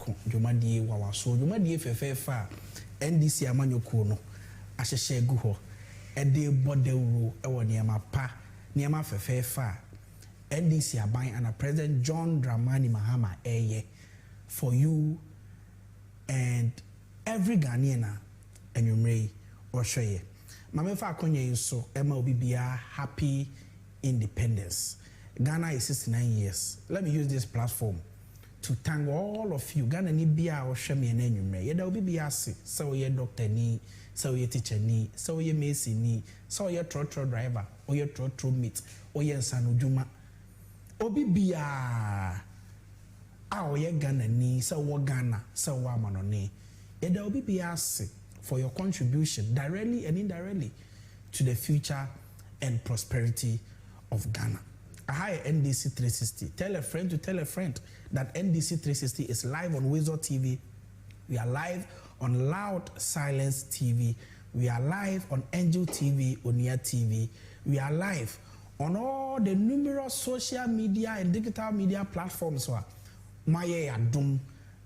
Eko dwumadie wawaso dwumadie fefefa NDC amanyoko no ahyehye gu ho ede bodewuro ewo niema pa niema fefefa NDC aban and President John Dramani Mahama Ayeh for you and every Ghanaian enumere or share. Mamefa akonye so Emma Obibia happy independence. Ghana is 69 years. Let me use this platform to thank all of you. Ghana ni bia or share me enumere. Yeda Obibia si so ye doctor ni, so ye teacher ni, so ye mason ni, so ye trotro driver, or ye trotro meet, or ye sanujuma. Obibia ye Ghana ni so wa Ghana so wa manone. Yeda Obibia si for your contribution directly and indirectly to the future and prosperity of Ghana. Ayeh NDC 360. Tell a friend to tell a friend that NDC 360 is live on Wizard TV. We are live on Loud Silence TV. We are live on Angel TV, Onia TV. We are live on all the numerous social media and digital media platforms. Maye adum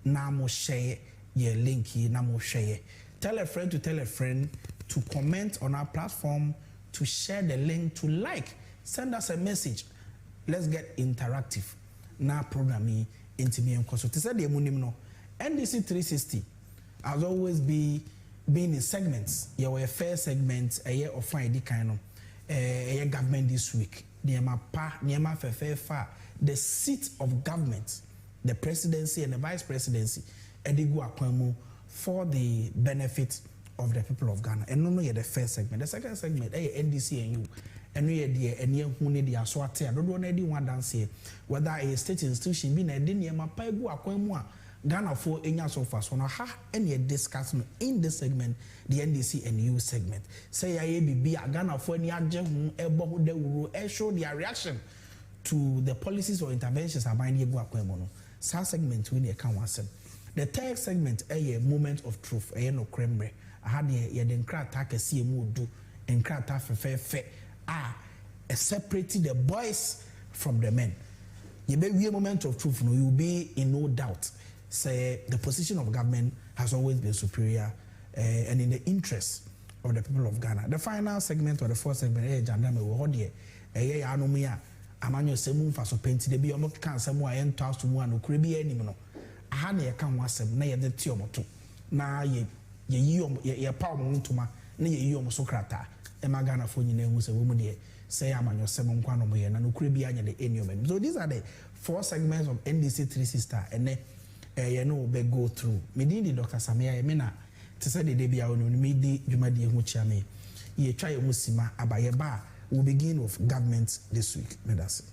na mo share ye linki na mo share. Tell a friend to tell a friend to comment on our platform, to share the link, to like, send us a message. Let's get interactive. Na programming into me and consult. Said the no NDC 360 has always been in segments. Your first segment a year of Friday kind of a government this week. Niema fa the seat of government, the presidency and the vice presidency. Edigu akwemu for the benefit of the people of Ghana. And no, the first segment. The second segment, NDC and you. And we are there, and you who need the aswate. I don't know anyone dance here. Whether a state institution be a dinner, my pegu aquemwa, Ghana for Enya so far. So now, any discussion in this segment, the NDC and you segment. Say, I be a Ghana for any adjunct, ebo de will show their reaction to the policies or interventions about Yegu Aquemono. Sa segment, we need a council. The third segment, a moment of truth, a no cremre. I had a den crack attack a CMU do and crack attack fair. Separating the boys from the men. You be a moment of truth, no, you'll be in no doubt. Say the position of government has always been superior and in the interest of the people of Ghana. The final segment or the fourth segment, Jandame will hold here. Anomia, Amanyo Semu for so painted, the be almost cancer more and toss to one who could be any no. I had a come once, nay, the Tiomoto. Now ye power montuma, nay, you almost Socrata. Emma Ghana for you who's a woman here. Say I'm on your 7 quantum and no cribby and the enemy. So these are the 4 segments of NDC 360 and then they go through. Medini Dr. Samia Emina to say the debut on Midi Jumadi Muchame. Ye try Musima Abayeba will begin with government this week. Medasi.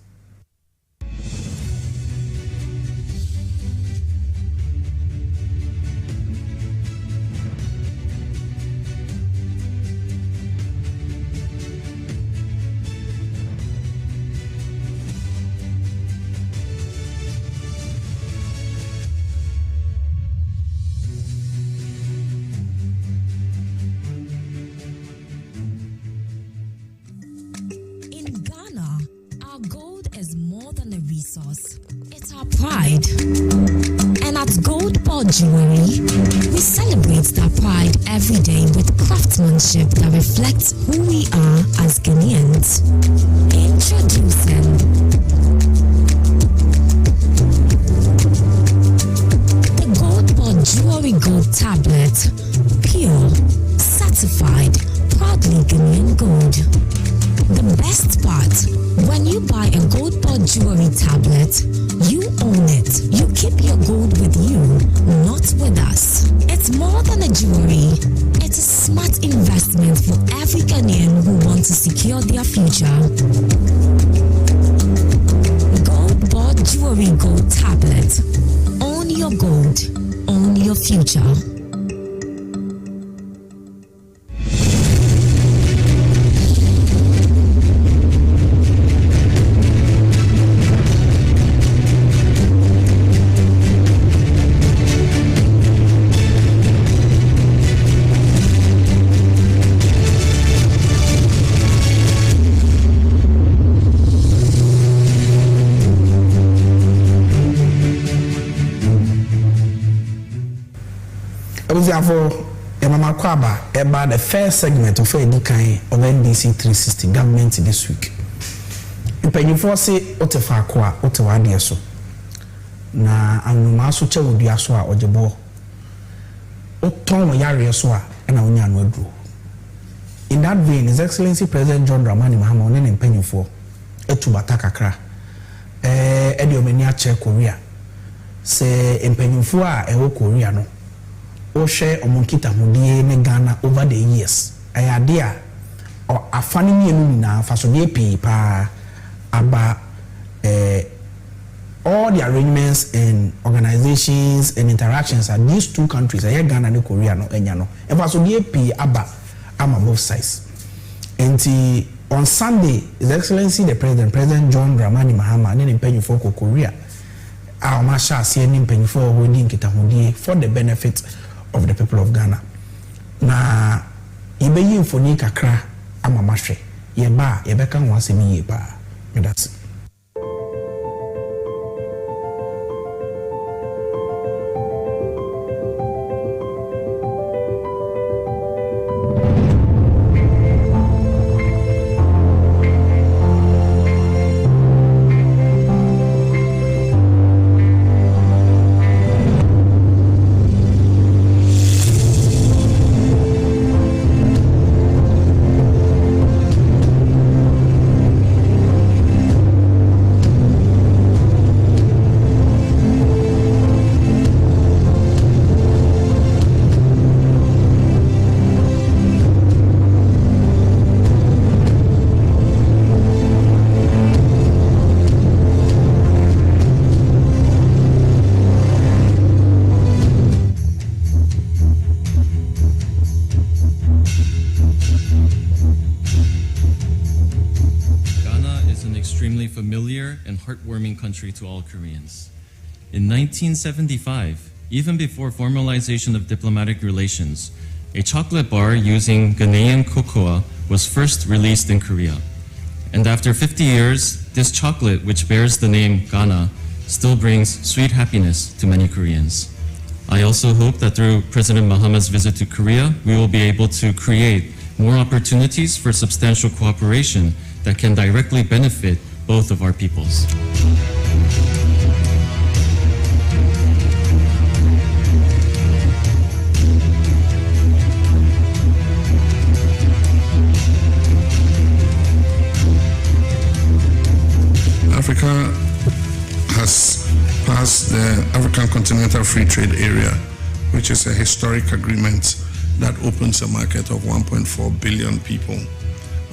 It's our pride. And at Gold Bond Jewelry, we celebrate that pride every day with craftsmanship that reflects who we are as Ghanaians. Introducing the Gold Bond Jewelry Gold Tablet. Pure, certified, proudly Ghanaian gold. The best part, when you buy a Gold Bond Jewelry tablet, you own it. You keep your gold with you, not with us. It's more than a jewelry. It's a smart investment for every Ghanaian who wants to secure their future. Gold Bond Jewelry Gold Tablet. Own your gold. Own your future. Ebuziafo Mama Kwaba about the first segment of Edikan of NDC 360 government this week. Mpanyinfo se otefa akwa otewade so. Na anuma so che wodua so a ojebo. Oton yare so a na onya no aduro. In that vein, His Excellency President John Dramani Mahama on mpanyinfo etubata kakra. Edi omeni ache Korea. Se mpanyinfo a ewo Korea no. O share omonkita hudie ne Ghana over the years. Ayade a afani mienu na fasode pi pa about all the arrangements and organizations and interactions at these two countries, Ghana and Korea, no, and so DAP ama both sides. And on Sunday, His Excellency the President John Dramani Mahama, and then penny for Korea, our Masha seeing penny for holding Kitahudi for the benefit of the people of Ghana. Na ibeyi for Nikakra ama mashe, yebeka once a me yeba. That's it. Familiar and heartwarming country to all Koreans. In 1975, even before formalization of diplomatic relations, a chocolate bar using Ghanaian cocoa was first released in Korea. And after 50 years, this chocolate, which bears the name Ghana, still brings sweet happiness to many Koreans. I also hope that through President Mahama's visit to Korea, we will be able to create more opportunities for substantial cooperation that can directly benefit both of our peoples. Africa has passed the African Continental Free Trade Area, which is a historic agreement that opens a market of 1.4 billion people.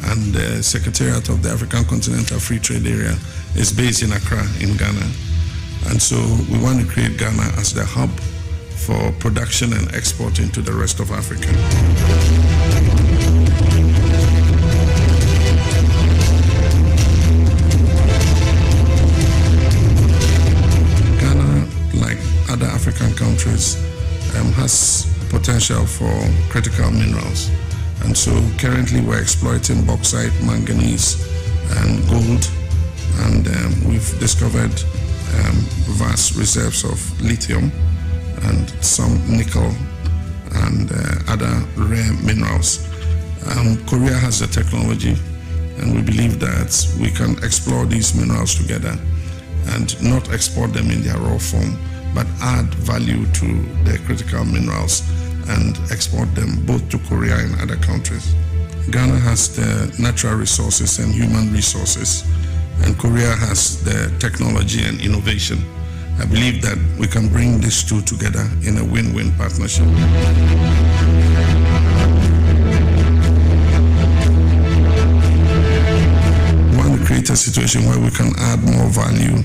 And the Secretariat of the African Continental Free Trade Area is based in Accra, in Ghana. And so we want to create Ghana as the hub for production and export into the rest of Africa. Ghana, like other African countries, has potential for critical minerals. And so currently we're exploiting bauxite, manganese, and gold. And we've discovered vast reserves of lithium and some nickel and other rare minerals. Korea has the technology, and we believe that we can explore these minerals together and not export them in their raw form, but add value to the critical minerals and export them both to Korea and other countries. Ghana has the natural resources and human resources, and Korea has the technology and innovation. I believe that we can bring these two together in a win-win partnership. We want to create a situation where we can add more value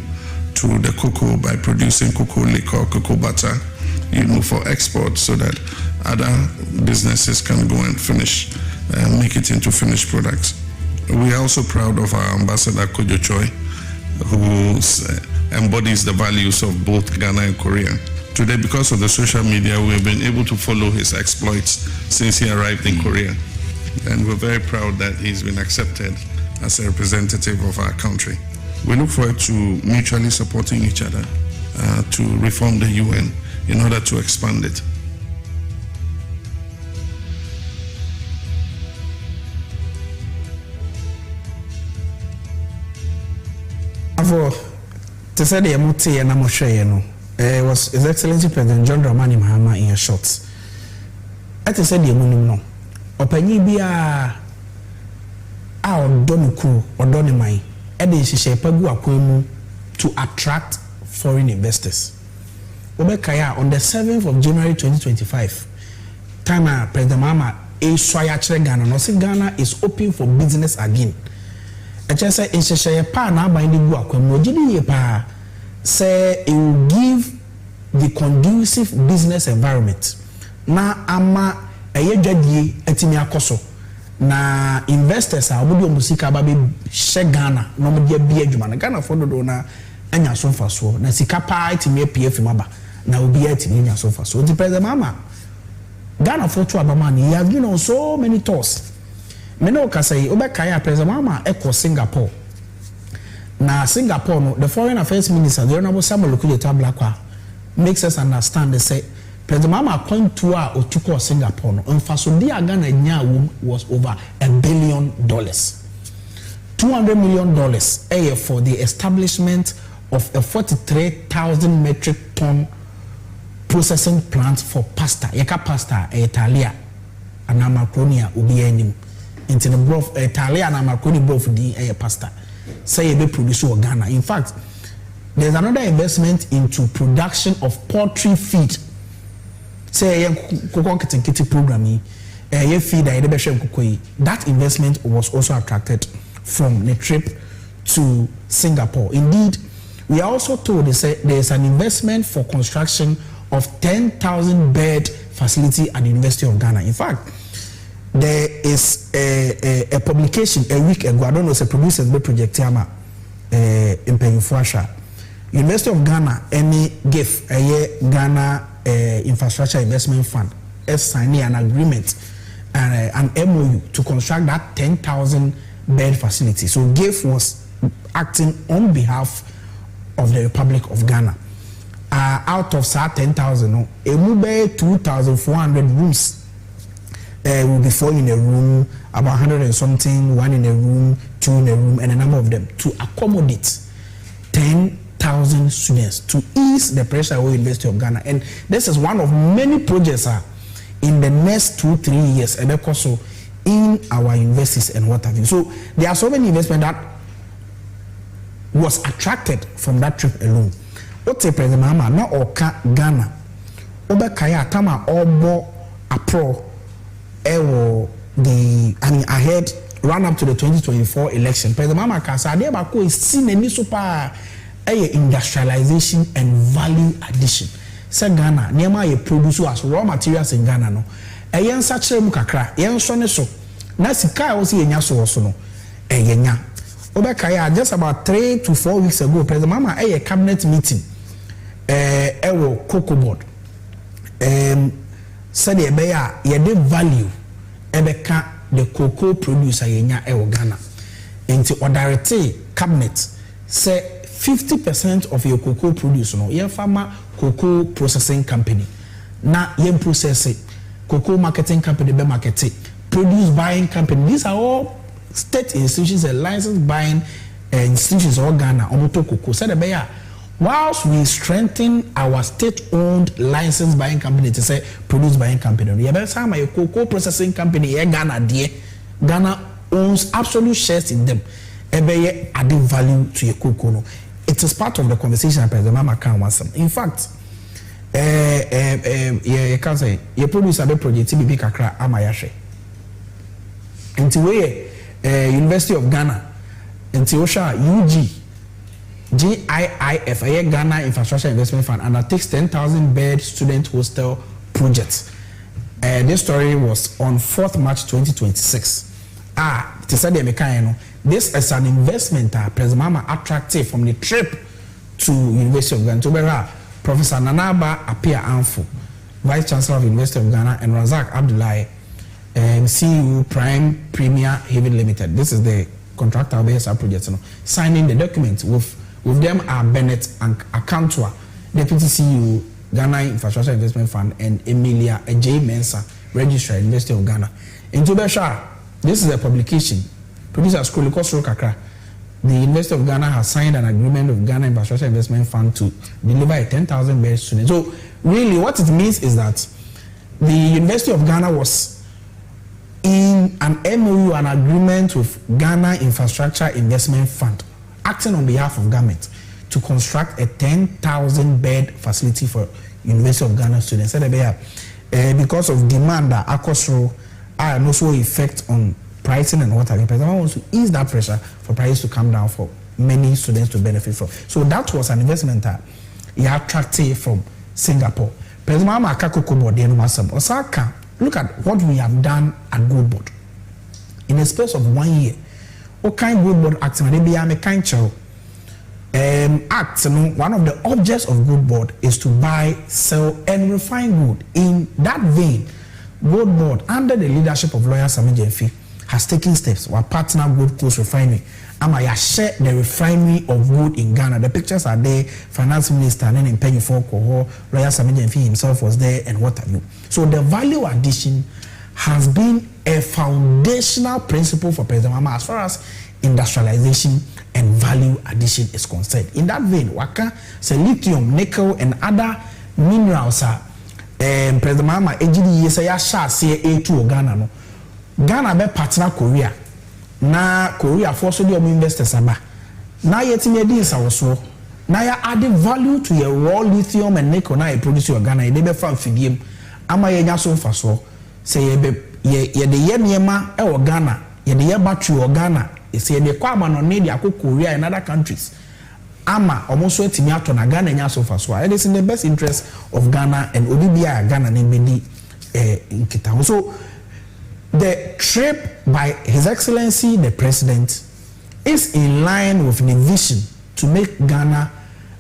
to the cocoa by producing cocoa liquor, cocoa butter, for export, so that other businesses can go and make it into finished products. We are also proud of our ambassador Kojo Choi, who embodies the values of both Ghana and Korea. Today, because of the social media, we have been able to follow his exploits since he arrived in Korea. And we're very proud that he's been accepted as a representative of our country. We look forward to mutually supporting each other to reform the UN in order to expand it. to say the emote and I'm share no. Was His Excellency President John Dramani Mahama in a short. At the said the moon no. Openyi bia a odonuku odonimai e de hihye pagu akwemu to attract foreign investors. Obekaya on the 7th of January 2025 time President Mahama swaya kire Ghana no say Ghana is open for business again. E che say hihye pa na aban de gu akwemu ogidi ye pa say it will give the conducive business environment na ama eye dwadie atimi akoso na investors a obodi omusika ba be hye Ghana na omodi abia adwuma na Ghana for dodo na anya so mfaso na sika pa atimi apf maba na obi atimi anya so mfaso the President Mahama Ghana for to abama he has been on so many tours me no ka say obekaya President Mahama eko Singapore na Singapore no the foreign affairs minister the honorable Samuel Okudzeto Ablakwa makes us understand they say President Mahama point to our otuko Singapore no mfaso dia Ghana nya was over $1 billion. $200 million for the establishment of a 43,000 metric ton processing plant for pasta yeka pasta Italia and macaroni ubi enim into the broth Italia and macaroni broth di pasta say be produce or Ghana. In fact, there's another investment into production of poultry feed. Say kitty programming feed that investment was also attracted from the trip to Singapore. Indeed, we are also told there's an investment for construction of 10,000 bed facility at the University of Ghana. In fact, there is a publication a week ago, I don't know, it's a producer project in Penyufuasha. University of Ghana, any gift, Ghana Infrastructure Investment Fund, has signed an agreement and an MOU to construct that 10,000 bed facility. So GIF was acting on behalf of the Republic of Ghana. Out of 10,000, it will be 2,400 rooms. Will be 4 in a room, about 100 and something, 1 in a room, 2 in a room, and a number of them to accommodate 10,000 students to ease the pressure on the University of Ghana. And this is one of many projects in the next 2-3 years, and also in our universities and what have you. So there are so many investments that was attracted from that trip alone. What's the President Mahama na oka Ghana? Obekaya tama obo apro. Ahead run up to the 2024 election. President Mahama Kasa Adebako is seen any super industrialization and value addition. Say Ghana, Niama ye produce as raw materials in Ghana no. Yen sachere mu kakra, yen so ne so. Na sika also yenya so no. Yenya. Obekaya just about 3 to 4 weeks ago, President Mahama cabinet meeting. Ewo cocoa board. Said ye de value ebeka the cocoa producer yenya Ghana. Into odarete cabinet say 50% of your cocoa produce no ye farmer cocoa processing company. Na ye process it. Cocoa marketing company be market it. Produce buying company. These are all state institutions and license buying institutions of Ghana. Omoto cocoa. Said the whilst we strengthen our state-owned license buying company to say produce buying company, you better say my cocoa processing company Ghana dear. Ghana owns absolute shares in them. Ebe adding value to your cocoa. No. It is part of the conversation President Mahama can want some. In fact, you can say you produce a project TBB kakra amayashe. Into where University of Ghana, into Osha UG. GIIF, Ghana Infrastructure Investment Fund, undertakes 10,000 bed student hostel project. This story was on 4th March 2026. This is an investment President Mahama attracted from the trip to University of Ghana. To Professor Nanaba Apia Anfu, Vice Chancellor of University of Ghana, and Razak Abdullahi, CEO Prime Premier Heavy Limited. This is the contractor of the project. Signing the document with them are Bennett and Akantua, Deputy CEO, Ghana Infrastructure Investment Fund, and Emilia J. Mensah, Registrar, University of Ghana. In Tubesha, this is a publication. Producer School Kakra. the University of Ghana has signed an agreement with Ghana Infrastructure Investment Fund to deliver a 10,000 bed student. So really what it means is that the University of Ghana was in an MOU, an agreement with Ghana Infrastructure Investment Fund, acting on behalf of government to construct a 10,000 bed facility for University of Ghana students. Because of demand that ACOSRO and also effect on pricing and what have you, President wants to ease that pressure for prices to come down for many students to benefit from. So that was an investment that he attracted from Singapore. President Mama Kakoko Board, Osaka, look at what we have done at Gold Board. In a space of 1 year, what kind Gold Board acts, and they be a kind child. Act, one of the objects of Gold Board is to buy, sell, and refine gold. In that vein, Gold Board, under the leadership of lawyer Sami Jemfi, has taken steps. Our partner Gold Coast Refinery, I share the refinery of gold in Ghana. The pictures are there. Finance Minister and then Penny Foko, lawyer Sami Jemfi himself was there, and what have you. So the value addition has been a foundational principle for President Mama as far as industrialization and value addition is concerned. In that vein, waka say lithium, nickel, and other minerals are President Mama AGD say ya sha say A2 Ghana no. Ghana be partner Korea. Na Korea force the investors aba. Na yet in the so na ya add value to your raw lithium and nickel na you produce your Ghana. They be from fidium. Ama ye nya so fa so say ye de ye niema e wo Ghana, ye de ye battery wo Ghana. Say the kwama no need akọ Korea and other countries. Ama almost etimi ato na Ghana nya so fa so. It is in the best interest of Ghana and Obibia Ghana ne bedi nkita. So the trip by His Excellency the President is in line with the vision to make Ghana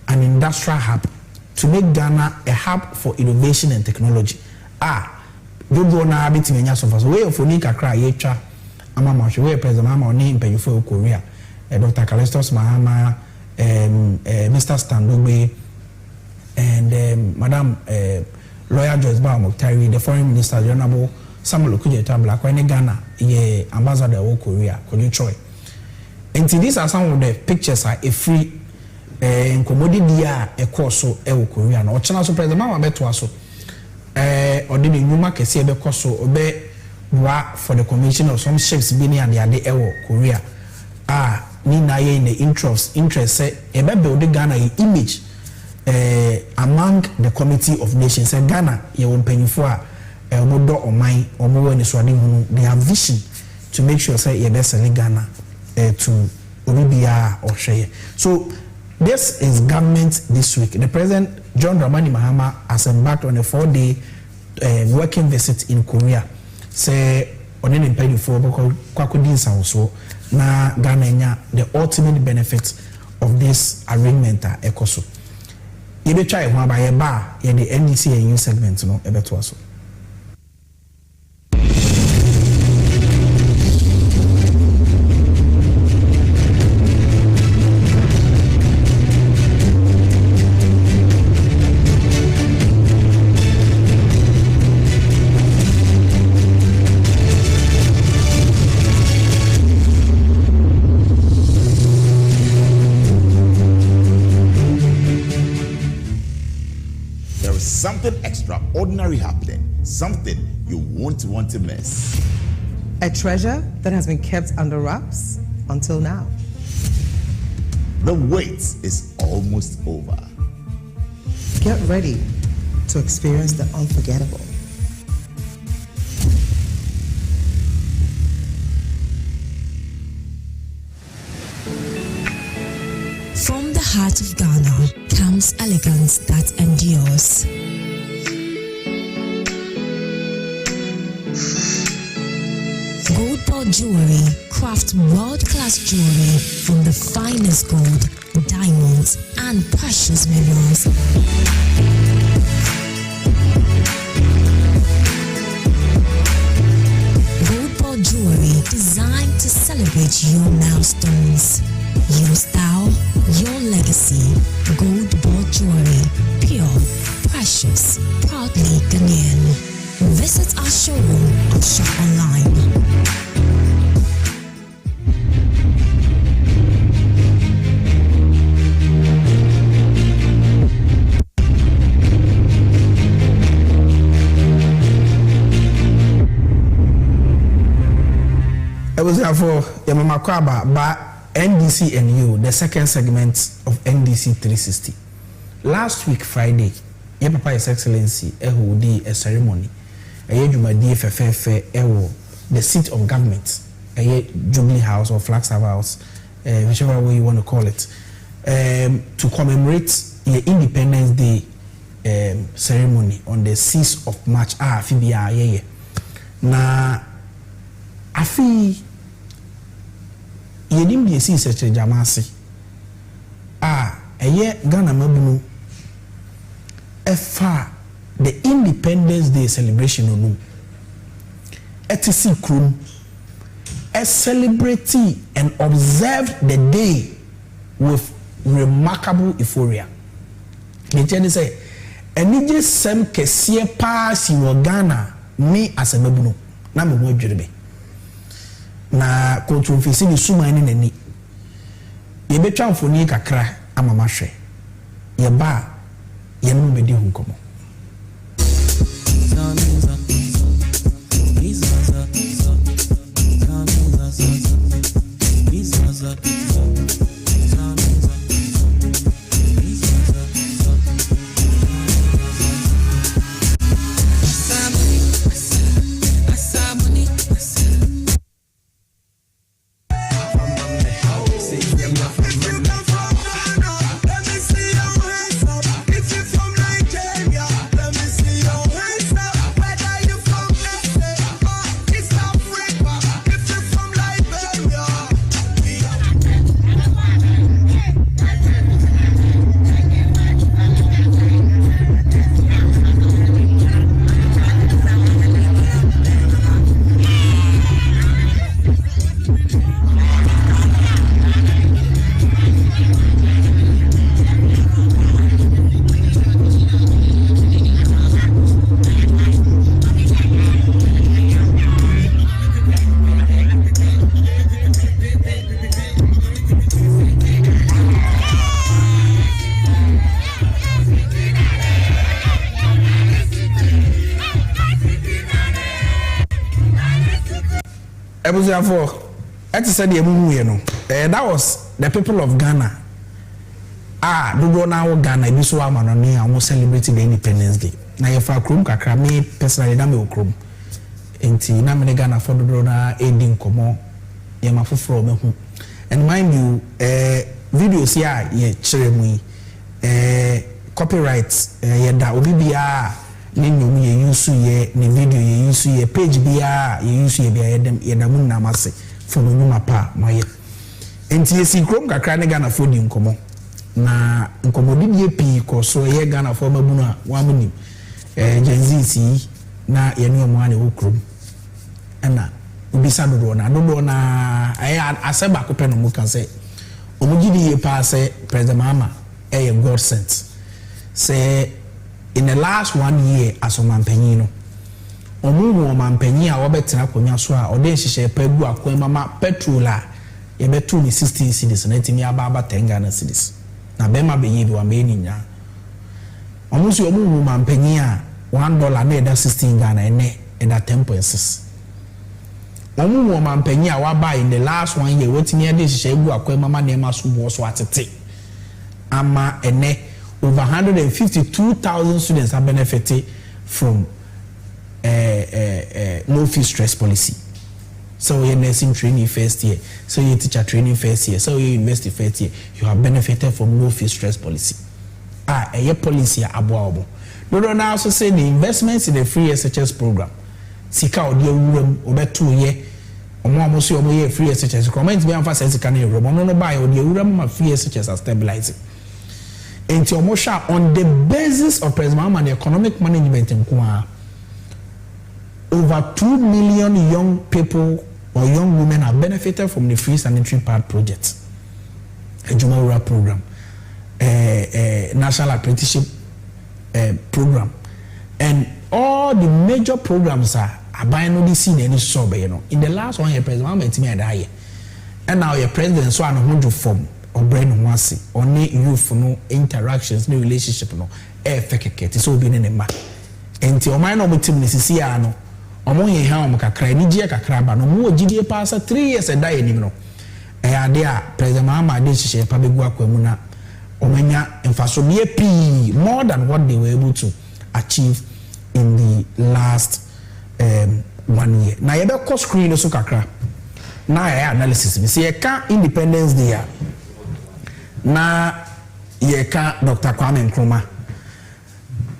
an industrial hub, to make Ghana a hub for innovation and technology. Dodo na abitimi nya so fa so. We ofoni kakra yetwa Mama, she President Mama on name pay for Korea. Dr. Callistus Mahama, Mr. Standobe, and Madam Lawyer Joyce Baumokhtari, the Foreign Minister, the Honorable Samuel Okudzeto Black, when Ghana, ye Ambassador of Korea, Kojo Choi. And these are some of the pictures are a free commodity a course so Korea. Or China so President Mama beto aso. Or did the Numa Kesi be coso obe for the commission of some ships being and the Ewo Korea. Nina in the interest say ebe build Ghana image among the Committee of Nations. Say Ghana ye won penifo omodo omai omo ni swadi hunu. They have vision to make sure say ye be selling Ghana to Obibia or Sheye. So this is government this week. The President John Dramani Mahama has embarked on a 4-day working visit in Korea. Say on any penny for Kwakudin Sanso na Ghana the ultimate benefit of this arrangement ekoso. You be try one by a bar in the NDC and U segment no ebeto aso. Something extraordinary happening, something you won't want to miss. A treasure that has been kept under wraps until now. The wait is almost over. Get ready to experience the unforgettable. From the heart of Ghana comes elegance that endures. Gold Board Jewelry craft world-class jewelry from the finest gold, diamonds, and precious minerals. Gold Board Jewelry designed to celebrate your milestones. Your style, your legacy. Gold Board Jewelry. Pure, precious, proudly Ghanaian. Visit our showroom or shop online. was for Yamakwaba, but NDC and you, the second segment of NDC 360. Last week, Friday, your Papa His Excellency, who did a ceremony, the seat of government, Jubilee House or Flagstaff House, whichever way you want to call it, to commemorate the Independence Day ceremony on the 6th of March. Ayeh. Na afi yedim de si seche jamase eye Ghana mabunu efa the Independence Day celebration onu etisi krum celebrate and observe the day with remarkable euphoria. The Chinese say enije sem kese pa si wo Ghana me as a mabunu na me ho dwere be na kontrofisi ni suma ni nani ye betwa mfoni kakra amama hwe ye ba ye no be di hunkomo That was the people of Ghana. Do now Ghana be so amanoni and celebrating the Independence Day. Na ye fa krum kakra me personally na me okrum. Enti na me Ghana for do na ending komo ye mafoforo me hu. And mind you, videos here ye kire mu copyright ye da obi bia ni nyom ye use ye ni video ye use ye page bia ye use ye bia ye da mun na mase for no mapa maye. Enti ye si krom kakra ne Ghana for di nkomo na nkomo di pi ko so ye Ghana for mabunu a wa munim Gen Z si na ye no mo ane okrom ana ubisa dodo na aseba ko pe no mu kan say omugidi ye pa say President Mahama God sent say in the last 1 year as a mampanyi no omu mampanyi a wobetena konya so a ode hihye pa gu akwan mama petrol a ye betu ni 16 cedis na timi aba 10 Ghana cedis na be ma be yi bi wa me ni nya omu si omu mampanyi a $1 na eda 16 Ghana ene eda 10.6 omu mampanyi a wa buy in the last 1 year wetimi ade hihye gu akwan mama na ma so bo so atete ama ene over 152,000 students are benefited from no fee stress policy. So you're nursing training first year, so you teacher training first year, so you university first year, you have benefited from no fee stress policy. A policy aboabo. No, now also say the investments in the free SHS program. Sika or the room over 2 years. Almost your year free SHS. Comment be emphasized can you room no buy or the room of free SHS are stabilizing. And on the basis of President Mahama and the economic management in Kwa, over 2 million young people or young women have benefited from the free sanitary pad project, a Jumara program, national apprenticeship program, and all the major programs are buying no seen any survey. In the last 1 year, President Mahama had Ayeh, and now your president so on 100 form. Or brain wasi or youth no interactions no relationship no fekeke ti so be ne ma enti o man no mutim ne sisi ano omo ye ha omo kakra ni gie kakra ba no mo gidie pass 3 years e da enim no ade a president Mahama de hihye pa begu akwamu na omanya emfaso be pi more than what they were able to achieve in the last 1 year. Na yebe ko screen so kakra na analysis bi se ye ka Independence Day na ye ka Dr. Kwame Nkrumah.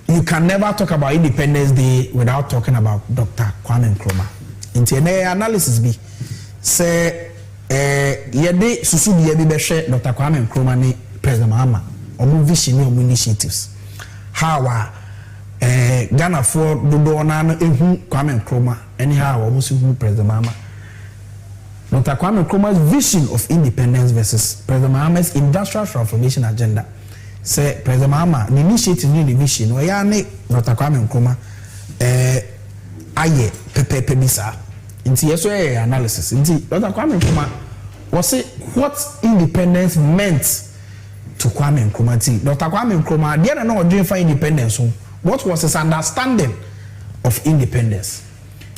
You can never talk about Independence Day without talking about Dr. Kwame Nkrumah. Inti analysis bi say yede susu bi be hwe Dr. Kwame Nkrumah ni President Mahama omu vision ni omu initiatives how Ghana for dodo na no ehu Kwame Nkrumah anyhow omu si hu President Mahama. Dr. Kwame Nkrumah's vision of independence versus President Mahama's industrial transformation agenda. Say President Mahama the initiative ni the vision we ya ne Dr. Kwame Nkrumah Ayeh pepe bisa inti yeso analysis inti Dr. Kwame Nkrumah was say what independence meant to Kwame Nkrumah. Dr. Kwame Nkrumah there no dream for independence. What was his understanding of independence?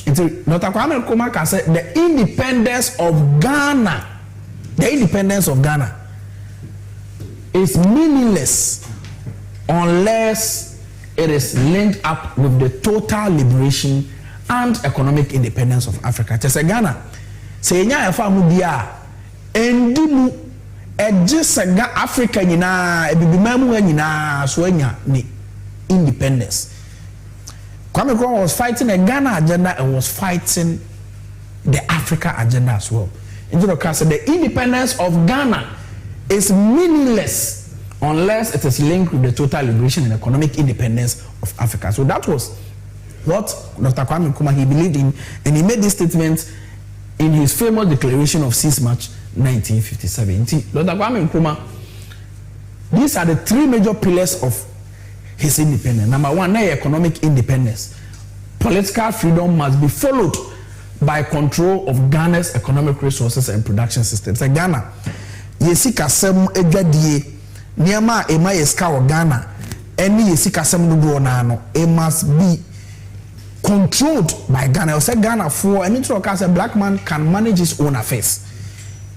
Dr. Kwame Nkrumah can say the independence of Ghana is meaningless unless it is linked up with the total liberation and economic independence of Africa. Just Ghana, say nya efa mu dia endimu ejisega Africa nyina ebibimamu nyina so anya ni independence. Kwame Nkrumah was fighting a Ghana agenda and was fighting the Africa agenda as well. Into the case, the independence of Ghana is meaningless unless it is linked with the total liberation and economic independence of Africa. So that was what Dr. Kwame Nkrumah he believed in, and he made this statement in his famous declaration of 6 March 1957. Dr. Kwame Nkrumah, these are the 3 major pillars of his independence. Number 1, economic independence. Political freedom must be followed by control of Ghana's economic resources and production systems. So Ghana, yesika sem edwadie niema ema yeska o Ghana any yesika sem dodo na no, it must be controlled by Ghana. Say Ghana for any to say black man can manage his own affairs.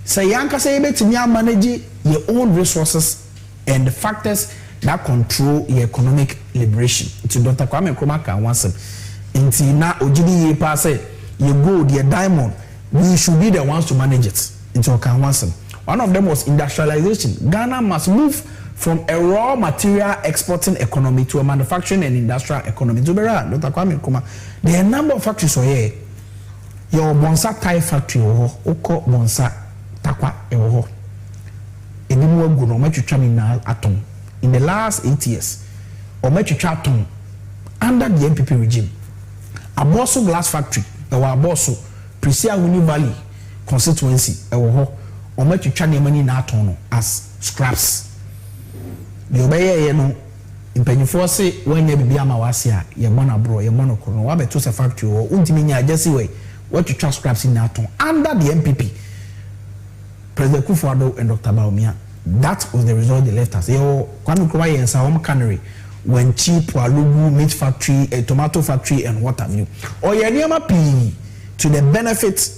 Say yanka say betimi manage your own resources and the factors that control your economic liberation. To Dr. Kwame Nkrumah can once inti na ojidi ye pa say your gold, your diamond, we should be the ones to manage it. Into can once. One of them was industrialization. Ghana must move from a raw material exporting economy to a manufacturing and industrial economy. To be right, Dr. Kwame Nkrumah, there are a number of factories here. Your Bonsa Thai factory, Oko Bonsa Takwa, atom. In the last 8 years, or atom under the MPP regime. Aboso glass factory, Aboso, Prisia Uni Valley constituency, or money na atom as scraps. The obey no in Pennyfor say when you be amawasia, your monabro, your monocorn, or to a factory or Untiminia Jesse way, what you trust scraps in atom under the MPP. President Kufuor and Dr. Baumia. That was the result they left us. Kwame Nkrumah and Sawam Cannery when cheap Walugu meat factory, a tomato factory, and what have you. Or Yaniama P to the benefit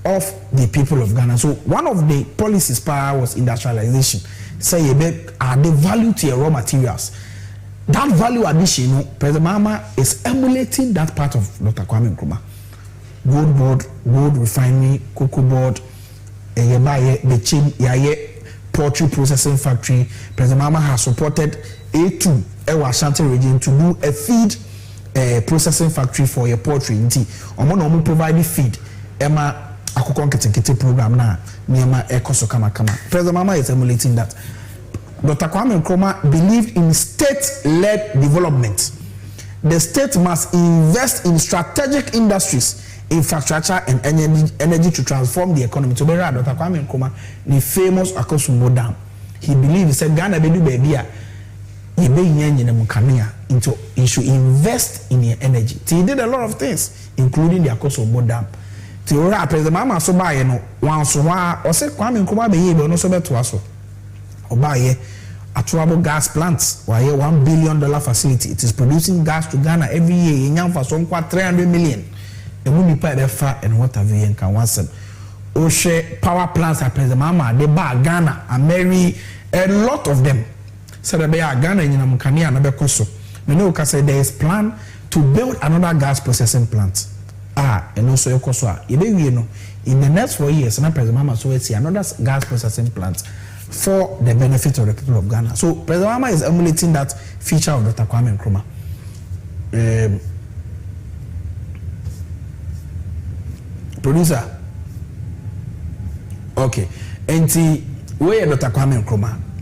of the people of Ghana. So one of the policies was industrialization. Say add the value to your raw materials. That value addition, President Mahama is emulating that part of Dr. Kwame Nkrumah. Gold board, gold refinery, cocoa board, the chain, poultry processing factory. President Mahama has supported A2 Ewa Ashanti region to do a feed processing factory for your poultry. Omo provide feed. Emma akoko nketekete program na niema ekoso kama. President Mahama is emulating that. Dr. Kwame Nkrumah believed in state-led development. The state must invest in strategic industries, infrastructure and energy to transform the economy. To be right, Dr. Kwame Nkrumah, the famous Akosombo Dam, he believed, he said, Ghana bedu baby, into you should invest in your energy. So he did a lot of things, including the Akosombo Dam. To be right, President Mahama so buy once or say Kwame Nkrumah be no so better also. Obaye Atuabo gas plants, why $1 billion facility. It is producing gas to Ghana every year. In for some 300 million. emu nipa be fa and what have you can once o share power plants at President Mama they ba Ghana and marry a lot of them so that they are Ghana in Namukania and Abekoso. Me know say there is plan to build another gas processing plant. And also Yokoso. You know, in the next 4 years, President Mama so see another gas processing plant for the benefit of the people of Ghana. So President Mama is emulating that feature of Dr. Kwame Nkrumah. Producer. Okay. And where Dr. Kwame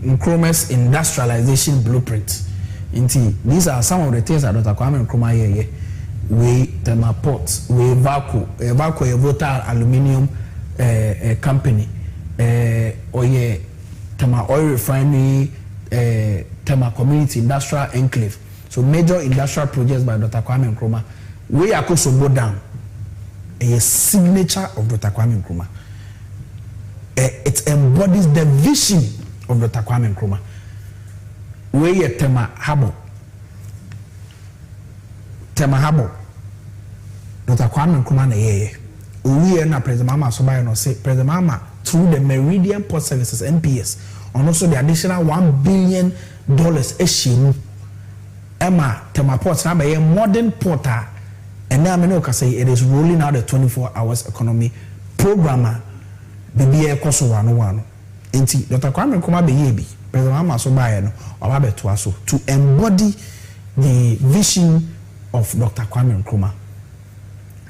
Nkrumah's industrialization blueprint. These are some of the things that Dr. Kwame Nkrumah here. We Tema Ports, we Vaco a volatile aluminium company, Oye Tema oil refinery, Tema community industrial enclave. So major industrial projects by Dr. Kwame Nkrumah. We are also go down a signature of Dr. Kwame Nkrumah. It embodies the vision of Dr. Kwame Nkrumah. We are Tema Habo. Dr. Kwame Nkrumah na yeye. We na President Mama so by no say President Mama through the Meridian Port Services MPS and also the additional $1 billion issue. Emma Tema Port na be modern porter and now I know say it is rolling out the 24 hours economy programmer bibi ekoso wano. Enti Dr. Kwame Nkrumah be yebi President Mama so by no oba beto aso to embody the vision of Dr. Kwame Nkrumah.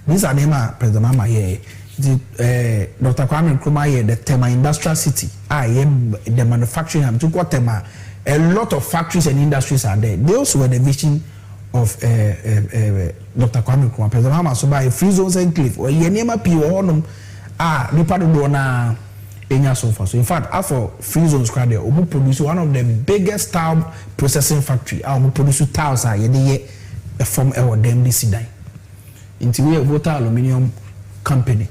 These are them President Mama here. Dr. Kwame Nkrumah here, the Tema Industrial City. The manufacturing hub. To what Tema? A lot of factories and industries are there. They also were the vision of Dr. Kwame Nkrumah. President Mama so by free zones and cliff. Or yenema piwo nipa do na enya so far. So in fact, after free zones crowd there, we produce one of the biggest tile processing factory. We produce tiles from our NDC dine. Into we water aluminium company.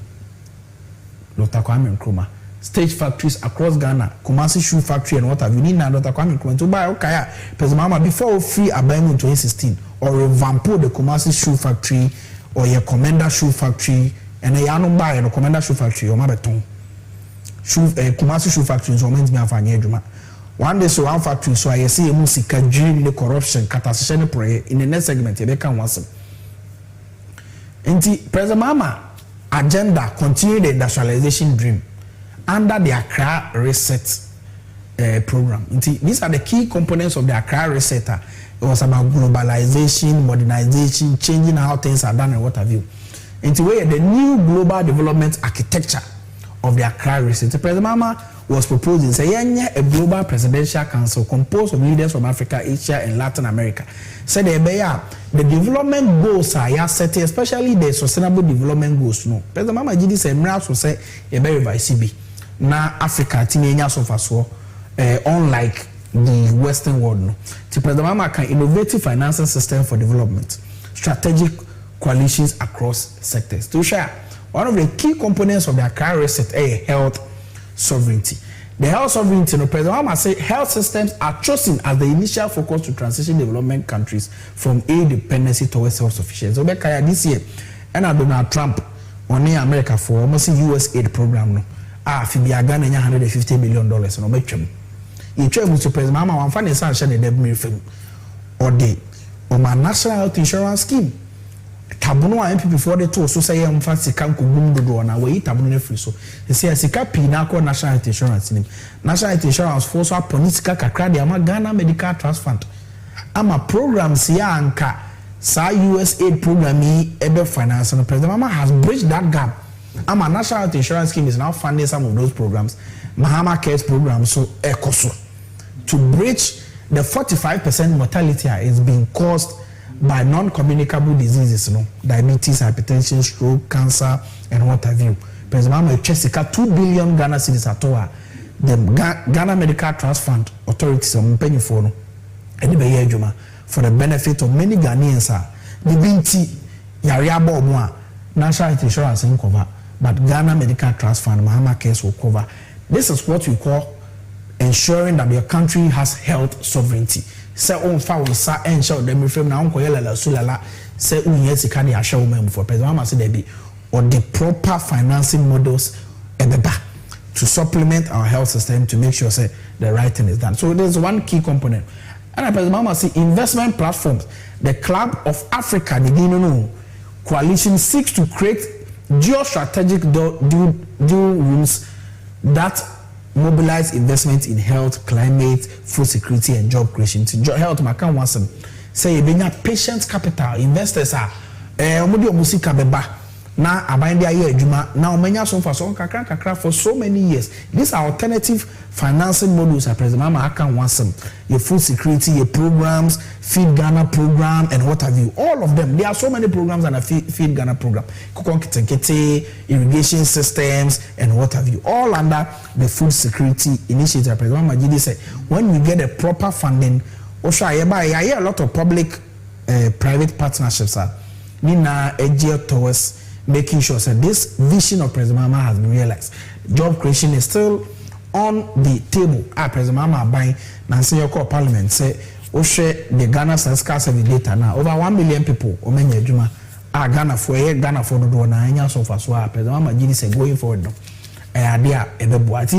Dr. Kwame Nkrumah. Stage factories across Ghana, Kumasi shoe factory and what have you. Need now Dr. Kwame Nkrumah to buy okay. President Mama before free Abamu in 2016 or revamp the Kumasi shoe factory or your Commander shoe factory and a yano buy the Commander shoe factory or Mabeton. Kumasi shoe factory is meant to be a fine. One day so one factory so I see a musika during the corruption catastrophe prayer in the next segment you can once. President Mama agenda continue the industrialization dream under the Accra Reset program. These are the key components of the Accra Reset. It was about globalization, modernization, changing how things are done and what have you. Where the new global development architecture of the Accra Reset. President Mama was proposing say a global presidential council composed of leaders from Africa, Asia and Latin America. Said the development goals are set, especially the sustainable development goals. No, President Mama Gidi said Mras will say a very VCB. Now Africa teenagers of us unlike the Western world. No, President Mama can innovative financing system for development, strategic coalitions across sectors. To share one of the key components of the Accra Reset is health sovereignty. The health sovereignty, President Mama say health systems are chosen as the initial focus to transition development countries from aid dependency towards self-sufficiency. So this year, and Donald Trump on America for almost US aid program no. Fibia Ghana $150 million no betwem. You try to President Mama one find a share the debt or the my national health insurance scheme. Tabuno MP before the two so say am fancy can ko gumdo na we tabuno free so they say sika pi na ko national health insurance nim national health insurance for so political kakra de ama Ghana medical trust fund ama programs ya anka sa US aid program yi ebe finance no President Mama has bridged that gap ama national health insurance scheme is now funding some of those programs Mahama Cares program so ekoso to bridge the 45% mortality is being caused by non-communicable diseases, diabetes, hypertension, stroke, cancer, and what have you. President Mama Chessica 2 billion Ghana cedis at all. The Ghana Medical Trust Fund authorities are paying for for the benefit of many Ghanaians. The BT Yariabo Moa National Health Insurance in cover, but Ghana Medical Trust Fund Mahama Case will cover. This is what we call ensuring that your country has health sovereignty. Say on fa sa ensure dem frame na onko yela sulala say unya sika de ahwe woman for president Mahama say there be or the proper financing models ebeba to supplement our health system to make sure say the right thing is done. So there's one key component. And President Mahama say investment platforms, the Club of Africa, the Dino coalition seeks to create geostrategic deal rooms that mobilize investment in health, climate, food security, and job creation. To health, Makan wants them say patient capital investors are musika beba na abandi aye adwuma na omanya so for so kakra for so many years. These are alternative financing models at President Mahama Akan wants them. Your food security, your programs, Feed Ghana program, and what have you. All of them. There are so many programs and a Feed Ghana program. Kukonkete, irrigation systems, and what have you. All under the food security initiative. President Mahama Jidi said, when we get a proper funding, I hear a lot of public private partnerships are Nina Ejia towards making sure that this vision of President Mahama has been realized. Job creation is still on the table. President Mahama buying Nancy Yoko Parliament say the Ghana Statistical Survey data now over 1 million people Omenya Juma Ghana for the na anya so far so President Mahama Jidi say going forward no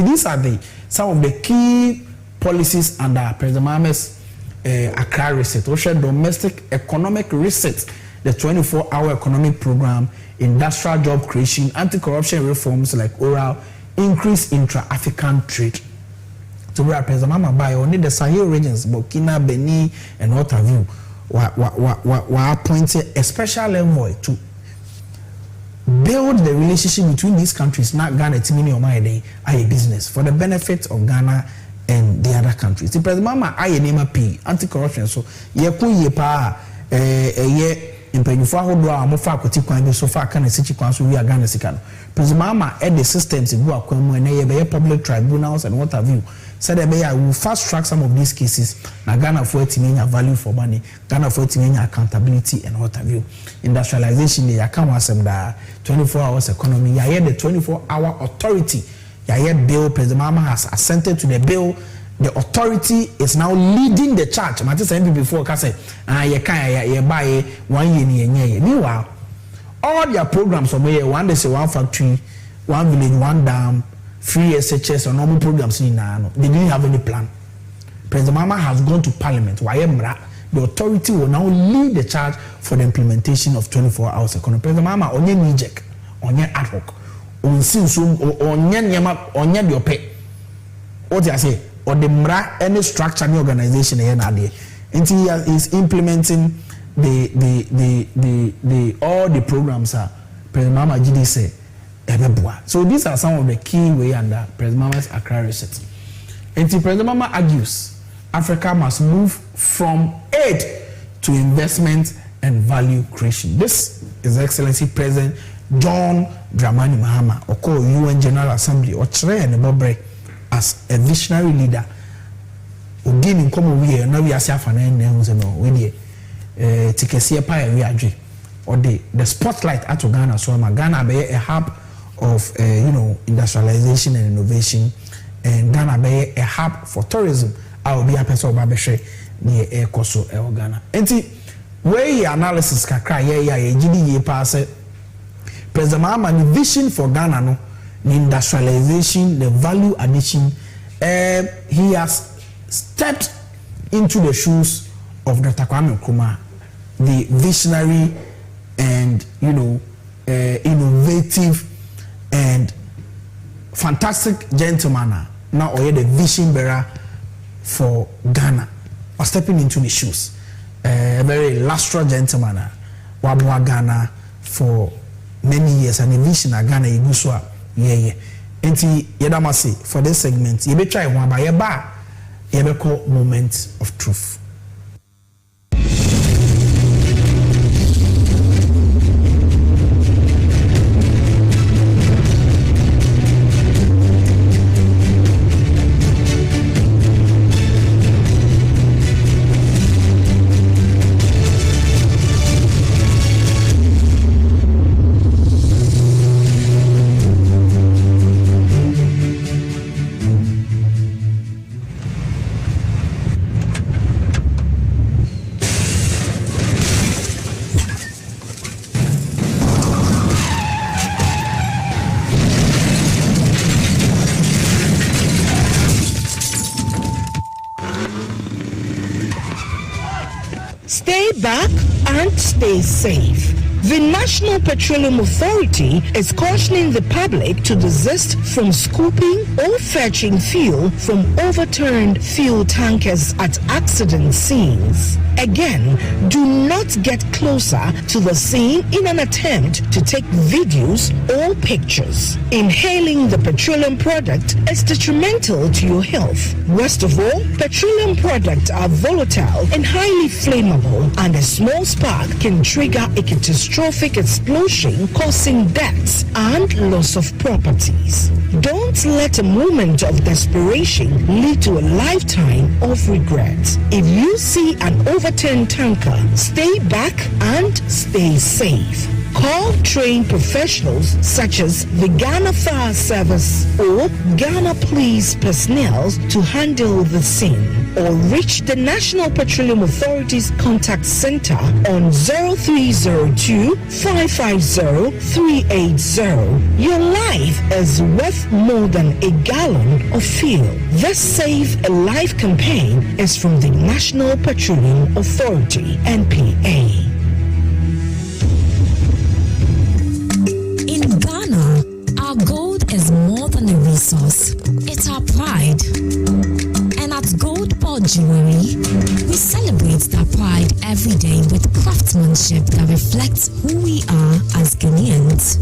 these are some of the key policies under President Mahama's Accra Reset, domestic economic reset, the 24-hour economic program, industrial job creation, anti-corruption reforms like oral, increase intra-African trade. To where President Mahama by only the Sahel regions, Burkina, Benin, and what have you, were appointed a special envoy to build the relationship between these countries, not Ghana, Timini, or Maide, a business for the benefit of Ghana and the other countries. The President Mahama Ayeh name P anti-corruption. So ye pa ye impanyufo ahodo a mofa akoti kwan bi so fa aka na sichi kwan so wi aga na sika no. President Mahama the systems go akwan mu na ye be public tribunals and what have you. Said I will fast track some of these cases. Na Ghana for nya value for money, Ghana for nya accountability and what have you. Industrialization ya kan wasem da 24 hours economy. Ya the 24-hour authority. Yaya bill, President Mahama has assented to the bill. The authority is now leading the charge. I said before, I say, you buy 1 year. Meanwhile, all their programs from here, one they say 1 factory, 1 village, 1 dam, free SHS, or normal programs. They didn't have any plan. President Mahama has gone to Parliament. The authority will now lead the charge for the implementation of 24 hours economy. President Mahama, onye nijek, onye ad hoc. Onye the ope. What I say, or the mra any structure any organization here until he is implementing the all the programs are President Mahama Jidi say ebeboa. So these are some of the key way under President Mahama's Accra Reset. Until President Mahama argues Africa must move from aid to investment and value creation. This is Excellency President John Dramani Mahama, or call UN General Assembly, or Chere and Bobre as a visionary leader. Again, in common we now we are saying we Tikesia Paya we are or the spotlight at Ghana. So Ghana be a hub of industrialization and innovation, and Ghana be a hub for tourism. I will be a person of Babeshe near Air Koso Ghana. And see, where analysis kakra GD pass. President Mahama, the vision for Ghana, no, the industrialization, the value addition, he has stepped into the shoes of Dr. Kwame Nkrumah, the visionary and innovative and fantastic gentleman. Now, the vision bearer for Ghana, or stepping into the shoes, a very illustrious gentleman, Wabwa Ghana for many years and a vision of Ghana Iguswa. Enti yedamasi for this segment. You be try one by a bar. You be call moment of truth. Stay back and stay safe. The National Petroleum Authority is cautioning the public to desist from scooping or fetching fuel from overturned fuel tankers at accident scenes. Again, do not get closer to the scene in an attempt to take videos or pictures. Inhaling the petroleum product is detrimental to your health. Worst of all, petroleum products are volatile and highly flammable, and a small spark can trigger a catastrophic explosion, causing deaths and loss of properties. Don't let a moment of desperation lead to a lifetime of regret. If you see an overturned tanker, stay back and stay safe. Call trained professionals such as the Ghana Fire Service or Ghana Police personnel to handle the scene, or reach the National Petroleum Authority's contact center on 0302 550 380. Your life is worth more than a gallon of fuel. This Save a Life campaign is from the National Petroleum Authority, NPA. In Ghana, our gold is more than a resource. It's our pride. And at Gold Ball Jewelry, we celebrate that pride every day with craftsmanship that reflects who we are as Ghanaians.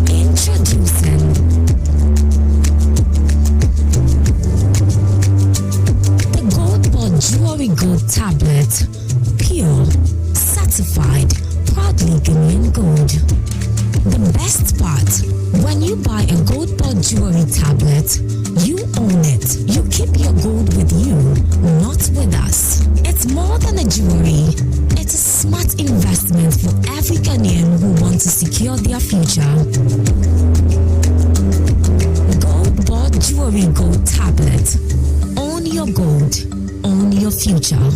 Introducing the Gold Ball Jewelry Gold Tablet. Pure, certified, proudly Ghanaian gold. The best part, when you buy a Gold Ball Jewelry tablet, you own it. You keep your gold with you, not with us. It's more than a jewelry. It's a smart investment for every Ghanaian who wants to secure their future. Gold Ball Jewelry Gold Tablet. Own your gold. Own your future.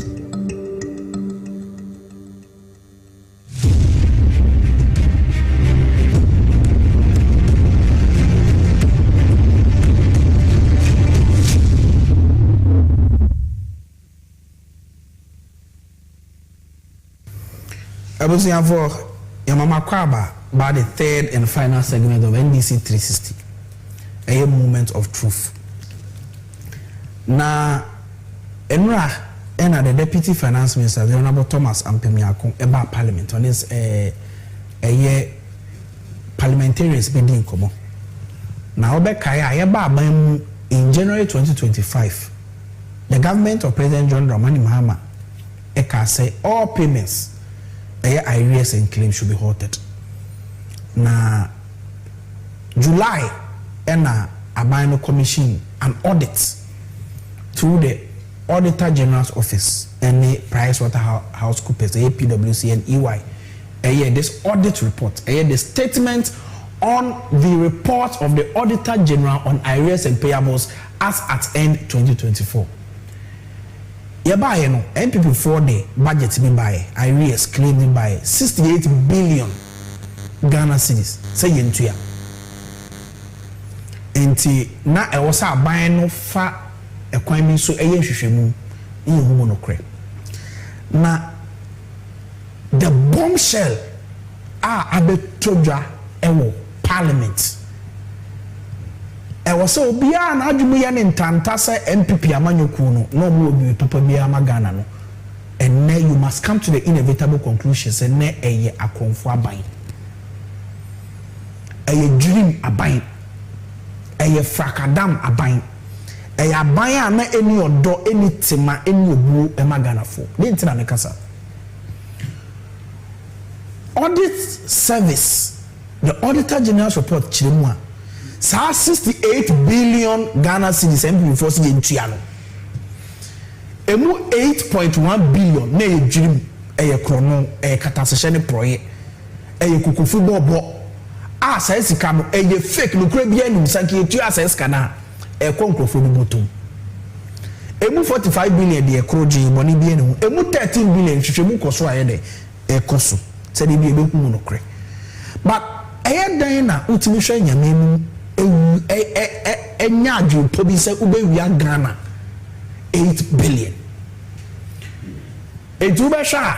For Yamama Kwaba by the third and final segment of NDC 360, a moment of truth. Now, Enra and the Deputy Finance Minister, the Honorable Thomas Ampemiako, about Parliament on this a year parliamentarians bidding come. Now, in January 2025, the government of President John Dramani Mahama say all payments. Arrears and claims should be halted. Na July, a Abino Commission an audit through the Auditor General's Office and the PricewaterhouseCoopers, the PwC and EY. This audit report, the statement on the report of the Auditor General on arrears and payables as at end 2024. Yabaye no NPP for the budget be by arrears claimed by 68 billion Ghana cedis say yentua enti na e wosa aban no fa ekwan bi so eye hwehwemu ihu no kre na the bombshell abetodwa ewo parliament was so beyond Adumuya in Tantasa MPP Amanyokuno, no more be Papa Bia Magana. No. And now you must come to the inevitable conclusions and ne a conform buying. A dream a buying. A fracadam a buying. A buyer na any or do any tima any blue a magana for. Didn't I casa? Audit service, the Auditor General's report Chilimwa. 68 billion Ghana cedis MPP force in Chiano. Emu 8.1 billion na ye dream krono kataseshene proye kuku football bo sa sika no fake no kura bia nim sanke etu sa sika na konkrofo no botom. Emu 45 billion de kroji boni bia no emu 13 billion hwehwemu koso aye de koso se de bia beku no kre. But dan na utimi hwe nyame Enyaju Toby said Ubeya Ghana 8 billion. A Jubasha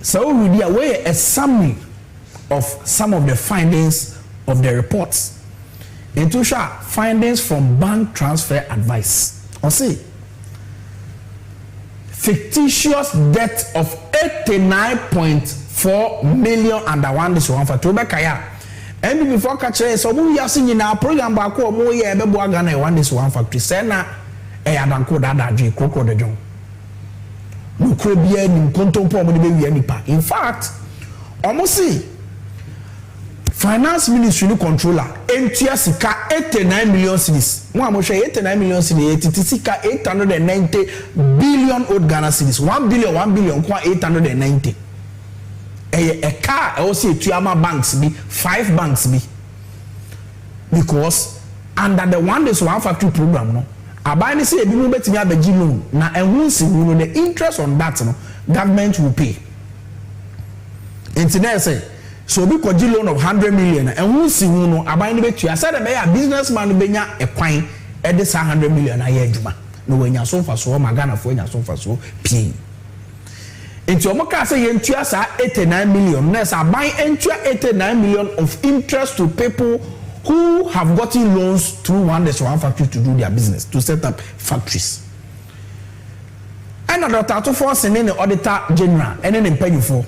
So we are aware a summary of some of the findings of the reports. Into findings from bank transfer advice. Or say fictitious debt of 89.4 million under one this one for Tobacaya. And before catching so we are seeing in our program back home, we are able to one this one factory. Sena, Adanko Dada, Coco de John. No Caribbean in Contempo, in fact, almost see Finance Ministry controller, NTS Sika 89 million cedis. One more 89 million cedis, Sika 890 billion old Ghana cedis. 1 billion, 890. A car also Tuyama banks be 5 banks be. Because under the one this one factory program, no, Abani say a bill bet me abeji loan. Na and we see the interest on that no government will pay. Internet say so we could loan of 100 million and we see no aban bet you. I said a businessman benya a coin at this 100 million a year juma. No when you so for so magana for you so for so pay. Into Omoka say you asa 89 million. Next I buy into 89 million of interest to people who have gotten loans through one factory to do their business, to set up factories. And Dr. Atufo in the auditor general and then pay you for.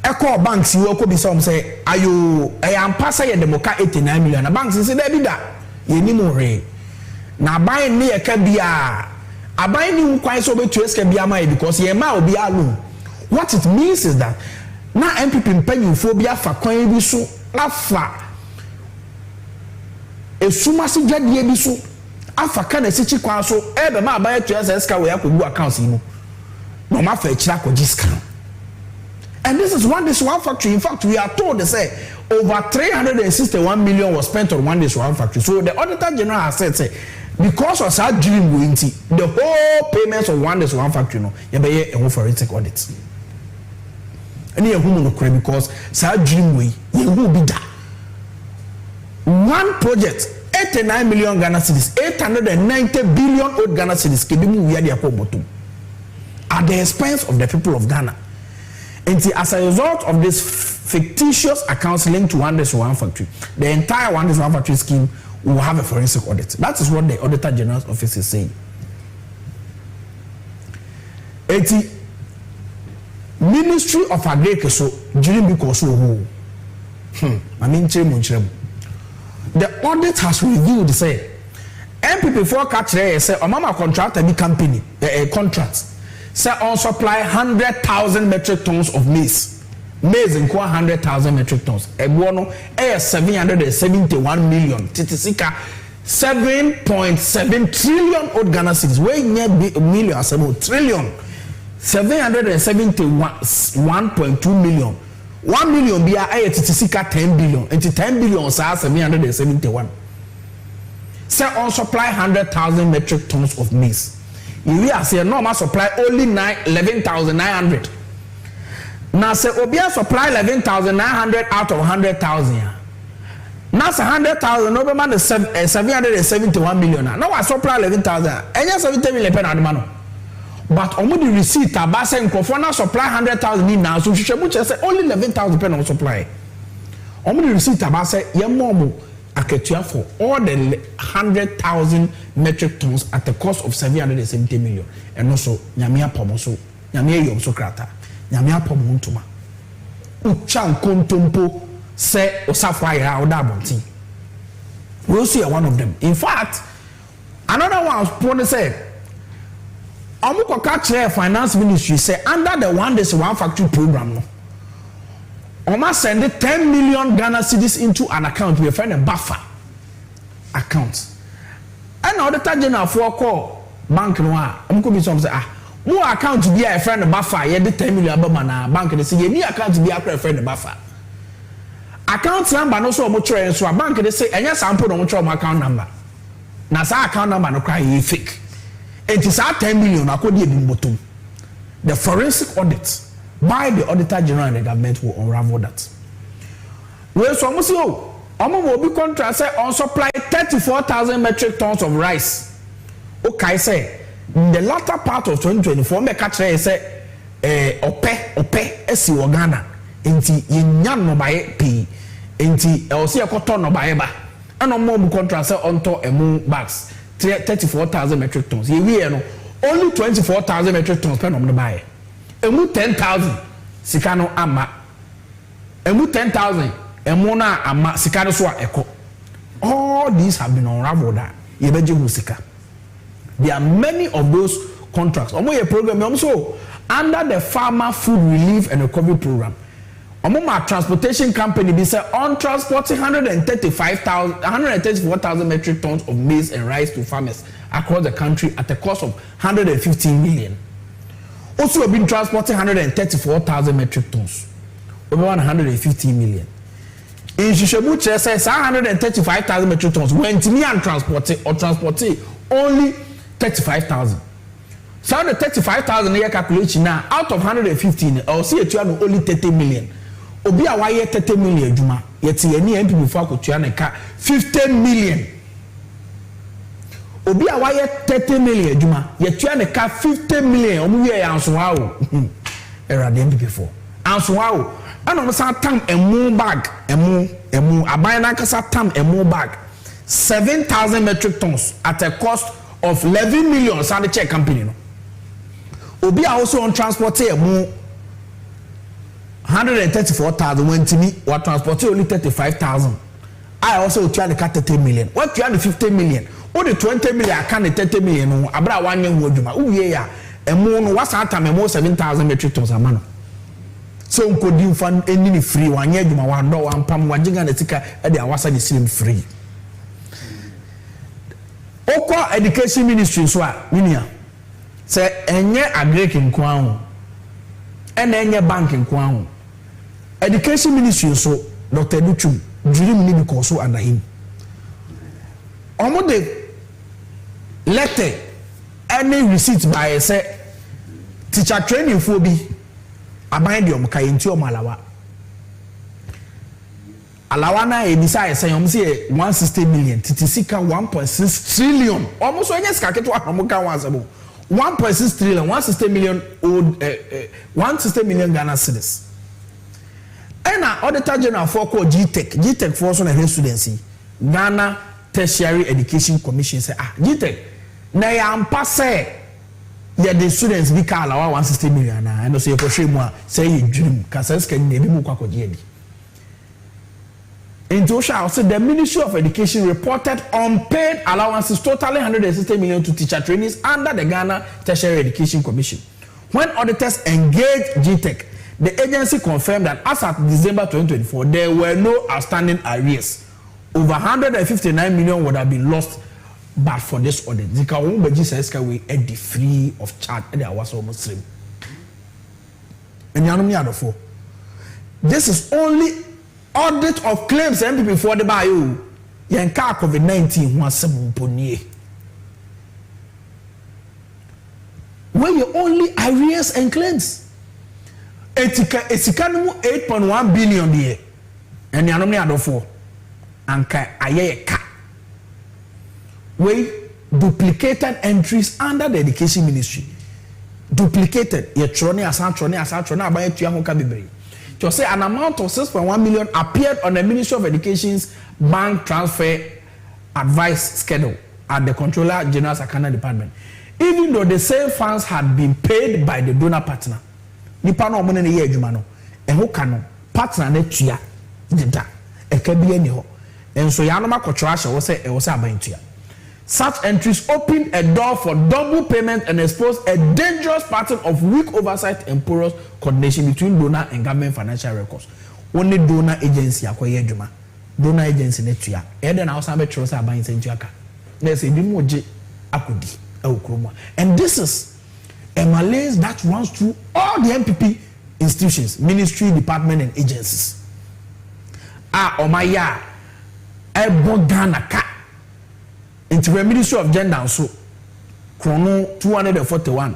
Echo banks you could be some say, are you I am passing the Moka 89 million. The banks say that be that you need more. Now buying me a cabia. I buy you quite so to escape because your ma will be alone. What it means is that now MPP pay you phobia for coin be so afa. E suma si jadie bi so afa ka na sichi kwa so e be ma buy to SSK we akogu accounts no no ma fa chira ko jiska. And this is one factory. In fact, we are told they say over 361 million was spent on one factory. So the auditor general has said say because of that dream we the whole payments of one factory no you be a forensic audit. And you who no credit because that dream we you will be that. One project 89 million Ghana cedis, 890 billion old Ghana cedis kebimu we are the bottom at the expense of the people of Ghana. And as a result of this fictitious accounts linked to one factory, the entire one factory scheme will have a forensic audit. That is what the Auditor General's office is saying. 80 Ministry of Agriculture so during because who the audit has revealed say MPP for catch say Omama contractor be company a contract say on supply 100,000 metric tons of maize in 100,000 metric tons ebono 771 million titisika 7.7 trillion old Ghana cedis wey near million as about trillion 771.2 million 1 million be Ayeh titisika 10 billion into 10 billion 771 say on supply 100,000 metric tons of maize. You are say normal supply only 11,900. Now say Obia supply 11,900 out of 100,000. Now say 100,000 no man the 771 million. Now I supply 11,000. Any 70 million pen admano. But omo the receipt abasa nkofo supply 100,000 now so she say only 11,000 pen on supply. Omo the receipt abasa yemomo aketua for all the 100,000 metric tons at the cost of 770 million. And also nyamia pomoso nyamia yom so krata nyamia pomontuma uchan kontompo se osafwa ya oda bonti. We'll see one of them. In fact, another one was said Amuko catch finance ministry say under the one factory program no Oma send 10 million Ghana cedis into an account. We find a buffer account. And auditor general for call bank no Amuko be some say more account to be a friend of buffer. You the 10 million na bank they say you need account to be a friend of buffer. Account number no so much so a bank they say any sample no much account number. Na sa account number no cry fake. It is our 10 million akodi ebi bottom. The forensic audit by the Auditor General and the government will unravel that. Well, so almost will be contract say on supply 34,000 metric tons of rice. Okay, say in the latter part of 2024, me catch say ope esi wɔ Ghana enti yenya no bae pi enti ɔsi ekoto no bae ba ana mo contract say onto emu bags 34,000 metric tons ye wie no only 24,000 metric tons per no bae emu 10,000 sika no ama emu 10,000 emu na ama sika no so a eko all these have been unraveled that ye beje hu sika. There are many of those contracts omo ye program so under the Farmer Food Relief and Recovery Program omo ma transportation company be say on transporting 134,000 metric tons of maize and rice to farmers across the country at a cost of 115 million. Also have been transporting 134,000 metric tons over 115 million. In Shishabuche says 135,000 metric tons went to me and transported only 35,000. So the 35,000 year calculation now out of 115 I'll see it only 30 million. Obi a why 30 million juma yet any MP before could ka 50 million. Obi a why 30 million juma yet ka 50 million omu ye anso wow. Era the MP before. Anso wow. And on some time a more bag emu abai na kasa tam emu bag 7,000 metric tons at a cost of 11 million so the check company no. Obi a also on transport emu 134,000 went to me what transport only 35,000. I also try to cut 30 million. What you had 50 million? What the 20 million I can 30 million no abra one year woduma. Oh yeah emu no what's that time emu 7,000 metric tons a man. So nkodi fan any free one year juma one do one pam wajiga na tika e dey awasa the same free. Okwa education ministry so a minia say enye agric nko ahu ena enye bank nko ahu education ministry so Dr. Duchum dream ni because so under him omo de letter any receipt by say teacher training for bi aban de omka yenti omalawa alawa na ebisa say om say 160 million titisika 1.6 trillion almost onye skaketo amoka wansabo 1.6 trillion 160 million old 160 million Ghana cedis ena auditor general for call GTech for so na students Ghana Tertiary Education Commission say GTech na ya ampa say yeah, the students be call 160 million and no say for shame say you dream cause can be mu kwako GD. In total, the Ministry of Education reported unpaid allowances totaling 160 million to teacher trainees under the Ghana Tertiary Education Commission. When auditors engaged GTech, the agency confirmed that as of December 2024, there were no outstanding arrears. Over 159 million would have been lost. But for this audit, Zika Umbeji says we at the free of charge and there was almost slim. And Yanomia therefore. This is only audit of claims and before the bio. Yanka COVID-19 was some pony. Where you only arrears and claims. Etikanimu 8.1 billion year. And Yanomia therefore. Anka Ayeh ka. We duplicated entries under the education ministry. Duplicated. Ye trone abaye tuya ho ka bebre. To say an amount of 6.1 million appeared on the Ministry of Education's bank transfer advice schedule at the Controller General's Account Department. Even though the same funds had been paid by the donor partner. Nipa no money ye adwuma no. Eho ka no partner na tuya deda. Eka bi ani ho. Enso ya no makotra hye wo se aban tuya. Such entries opened a door for double payment and exposed a dangerous pattern of weak oversight and porous coordination between donor and government financial records. Only donor agency akoye adwuma. Donor agency netua. Eden na osan be trust aban sentuaka. Na say bi moje akodi awukromo. And this is a malaise that runs through all the MPP institutions, ministry, department and agencies. Omaya ebo Ghana ka into the Ministry of Gender so chrono 241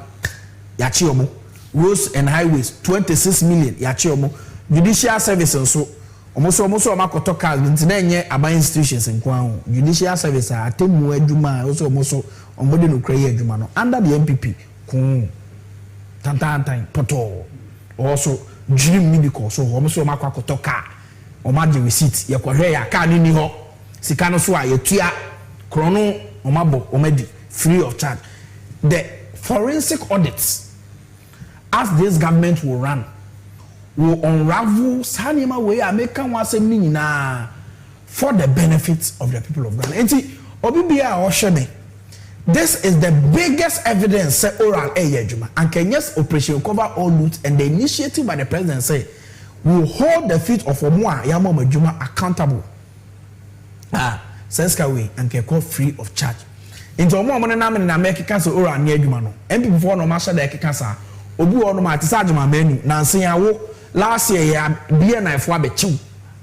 yachi omo roads and highways 26 million yachi omo judicial services so omo makoto cars ntina enye aban institutions nkwan judicial service atemu adwuma also omo de no kra adwuma no under the MPP kun tantantan poto also dream ni because so omo so makwa koto car omo ade receipt ye kohwe ya car ni ho sika no so a yetua krono omo abo omo di free of charge. The forensic audits as this government will run will unravel sanima way America wasem ni nyina for the benefits of the people of Ghana. Enti obibia o hweme, this is the biggest evidence say oral Ayeh adwuma and Kenya's operation cover all loot, and the initiative by the president say will hold the feet of Omwa Yamo Adwuma accountable. Senska way and can call free of charge. Into Omwa money na in America so oral near adwuma no. MP before no masha the kasa obi ono ma tisa adwuma menu na nsen yawo last year ya bia na efo abechiw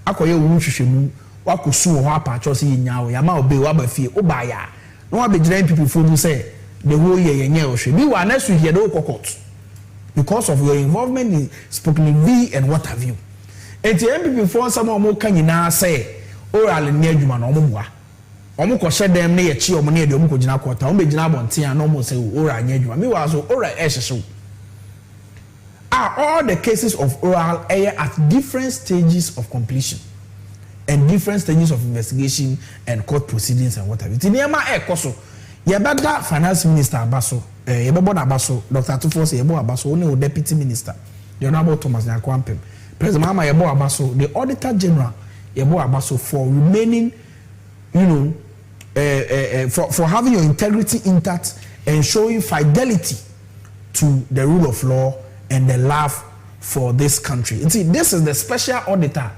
akoye wu hwehwemu wakosu ho apa cho se nyawo ya ma obe wa ba fie oba ya no wa be giant people for do say the whole year yenye ohwe bi wa na su here do court because of your involvement in spoken V and what have you. Enti MPP for some mo kan nyina say oral ne adwuma no mo boa omo ko hye dem ne ye chi omo ne de omo ko gina kwota omo be gina bonten an omo say oral ne adwuma mi wa so oral ehyeso. Are all the cases of oral Ayeh at different stages of completion and different stages of investigation and court proceedings and whatever. Tiniema ekoso yebada finance minister abaso yebebo na abaso Dr. Tufos yebo abaso only deputy minister the honorable Thomas Nyakwampem president mama yebo abaso the auditor general yebo abaso for remaining for having your integrity intact and showing fidelity to the rule of law and the love for this country. And see, this is the special auditor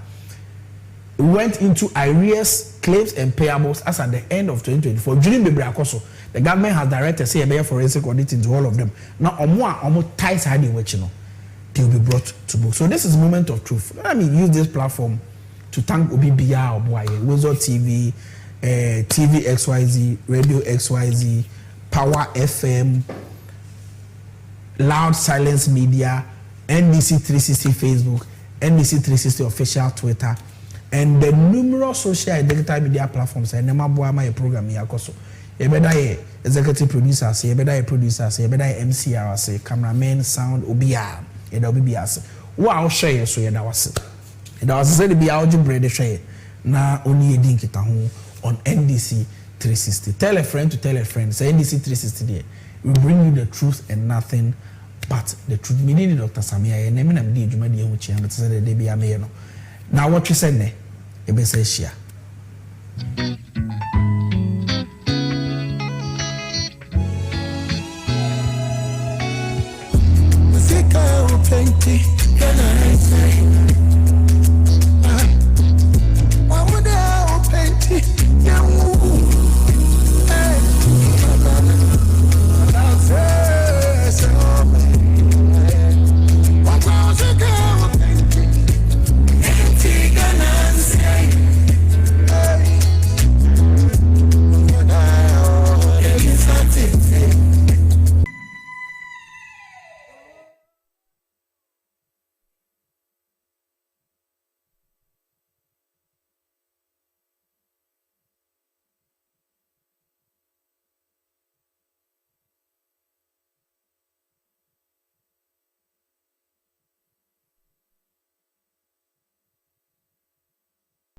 who went into arrears, claims, and payables as at the end of 2024. During Bebrakoso, the government has directed say a forensic audit into all of them. Now, almost ties hiding which they will be brought to book. So this is a moment of truth. Let me use this platform to thank Obibia Oboaye, Wezo TV, TV XYZ, Radio XYZ, Power FM, Loud Silence Media, NDC 360 Facebook, NDC 360 official Twitter, and the numerous social and digital media platforms. And nema boa my program yakoso. Yebeda ye executive producer, say yebeda ye producer, say yebeda ye MC, say cameraman, sound, obia, yeda obibia say. Wow, share so yeda wase. Yeda wase say the be audio bread share. Na only yedin kita ho on NDC 360. Tell a friend to tell a friend. Say NDC 360 there. We bring you the truth and nothing but the truth. Meaning Dr. Samia, and name and did you made which and said the day be a mayor. Now what you said, ne? Ebe say share. Plenty,